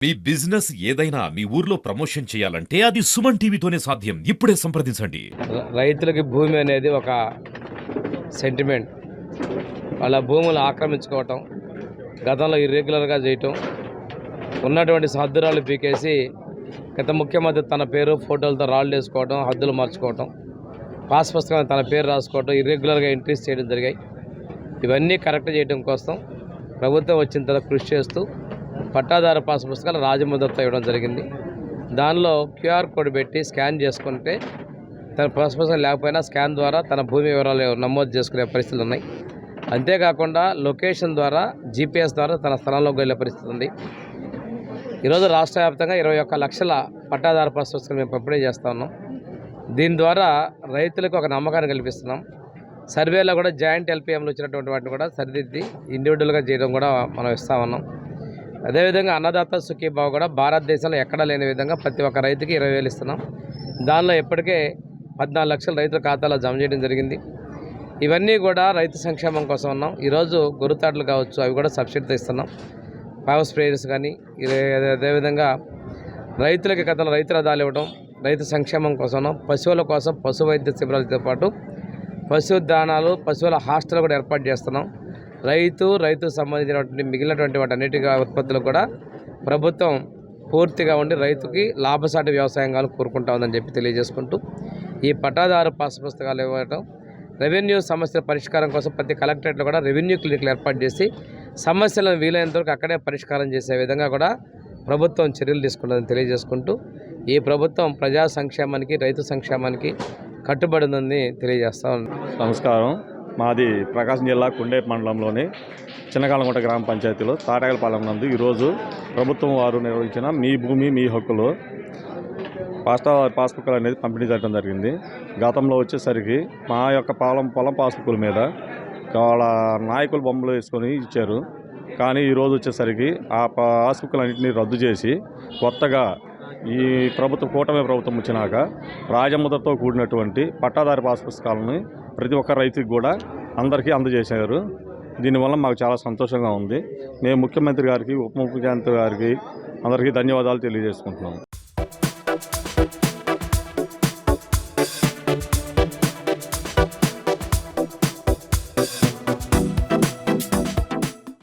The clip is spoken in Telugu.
మీ బిజినెస్ ఏదైనా మీ ఊర్లో ప్రమోషన్ చేయాలంటే అది సుమన్ టీవీతోనే సాధ్యం. ఇప్పుడే సంప్రదించండి. రైతులకి భూమి అనేది ఒక సెంటిమెంట్. వాళ్ళ భూములు ఆక్రమించుకోవటం, గతంలో ఇర్రెగ్యులర్గా చేయటం, ఉన్నటువంటి హద్దురాళ్ళు పీకేసి గత ముఖ్యమంత్రి తన పేరు ఫోటోలతో రాళ్ళు వేసుకోవడం, హద్దులు మార్చుకోవటం, పాస్ పుస్తకం తన పేరు రాసుకోవటం, ఇర్రెగ్యులర్గా ఎంట్రీస్ చేయడం జరిగాయి. ఇవన్నీ కరెక్ట్ చేయడం కోసం ప్రభుత్వం వచ్చిన తర్వాత కృషి చేస్తూ పట్టాదారు పాస్ పుస్తకాలు రాజముద్రతో ఇవ్వడం జరిగింది. దానిలో క్యూఆర్ కోడ్ పెట్టి స్కాన్ చేసుకుంటే తన పాస్ పుస్తకం లేకపోయినా స్కాన్ ద్వారా తన భూమి వివరాలు నమోదు చేసుకునే పరిస్థితులు ఉన్నాయి. అంతేకాకుండా లొకేషన్ ద్వారా జీపీఎస్ ద్వారా తన స్థలంలోకి వెళ్ళే పరిస్థితి ఉంది. ఈరోజు రాష్ట్ర వ్యాప్తంగా 21 లక్షల పట్టాదారు పాస్ పుస్తకాలు మేము పంపిణీ చేస్తూ ఉన్నాం. దీని ద్వారా రైతులకు ఒక నమ్మకాన్ని కల్పిస్తున్నాం. సర్వేలో కూడా జాయింట్ ఎల్పిఎంలు వచ్చినటువంటి వాటిని కూడా సరిదిద్ది ఇండివిజువల్గా చేయడం కూడా మనం ఇస్తూ ఉన్నాం. అదేవిధంగా అన్నదాత సుఖీభావ కూడా భారతదేశంలో ఎక్కడా లేని విధంగా ప్రతి ఒక్క రైతుకి 20,000 ఇస్తున్నాం. దానిలో ఇప్పటికే 14 లక్షల రైతుల ఖాతాలో జమ చేయడం జరిగింది. ఇవన్నీ కూడా రైతు సంక్షేమం కోసం ఉన్నాం. ఈరోజు గొర్రెతాడులు కావచ్చు, అవి కూడా సబ్సిడీతో ఇస్తున్నాం. పవర్ స్ప్రేయర్స్ కానీ, అదేవిధంగా రైతులకి గతంలో రైతు రథాలు ఇవ్వడం రైతు సంక్షేమం కోసం ఉన్నాం. పశువుల కోసం పశు వైద్య శిబిరాలతో పాటు పశు దానాలు, పశువుల హాస్టల్ కూడా ఏర్పాటు చేస్తున్నాం. రైతుకు సంబంధించినటువంటి మిగిలినటువంటి వాటన్నిటి ఉత్పత్తులు కూడా ప్రభుత్వం పూర్తిగా ఉండి రైతుకి లాభసాటి వ్యవసాయం కావాలని కోరుకుంటా ఉందని చెప్పి తెలియజేసుకుంటూ ఈ పట్టాదారు పాస్ పుస్తకాలు ఇవ్వడం, రెవెన్యూ సమస్యల పరిష్కారం కోసం ప్రతి కలెక్టరేట్లో కూడా రెవెన్యూ క్లినిక్లు ఏర్పాటు చేసి సమస్యలను వీలైనంత వరకు అక్కడే పరిష్కారం చేసే విధంగా కూడా ప్రభుత్వం చర్యలు తీసుకుంటుందని తెలియజేసుకుంటూ ఈ ప్రభుత్వం ప్రజా సంక్షేమానికి, రైతు సంక్షేమానికి కట్టుబడి ఉందని తెలియజేస్తా ఉన్నాను. నమస్కారం. మాది ప్రకాశం జిల్లా కుండేపు మండలంలోని చిన్నకాలంగుంట గ్రామ పంచాయతీలో తాటాగలపాలెం నందు ఈరోజు ప్రభుత్వం వారు నిర్వహించిన మీ భూమి మీ హక్కులు పాస్బుక్లు అనేది పంపిణీ చేయడం జరిగింది. గతంలో వచ్చేసరికి మా యొక్క పొలం పాస్బుక్ల మీద వాళ్ళ నాయకులు బొమ్మలు వేసుకొని ఇచ్చారు. కానీ ఈరోజు వచ్చేసరికి ఆ పాస్బుక్లన్నింటినీ రద్దు చేసి కొత్తగా ఈ కూటమి ప్రభుత్వం వచ్చినాక రాజముద్రతో కూడినటువంటి పట్టాదారు పాస్ పుస్తకాలను ప్రతి ఒక్క రైతుకి కూడా అందరికీ అందజేశారు. దీనివల్ల మాకు చాలా సంతోషంగా ఉంది. మేము ముఖ్యమంత్రి గారికి, ఉప ముఖ్యమంత్రి గారికి అందరికీ ధన్యవాదాలు తెలియజేసుకుంటున్నాము.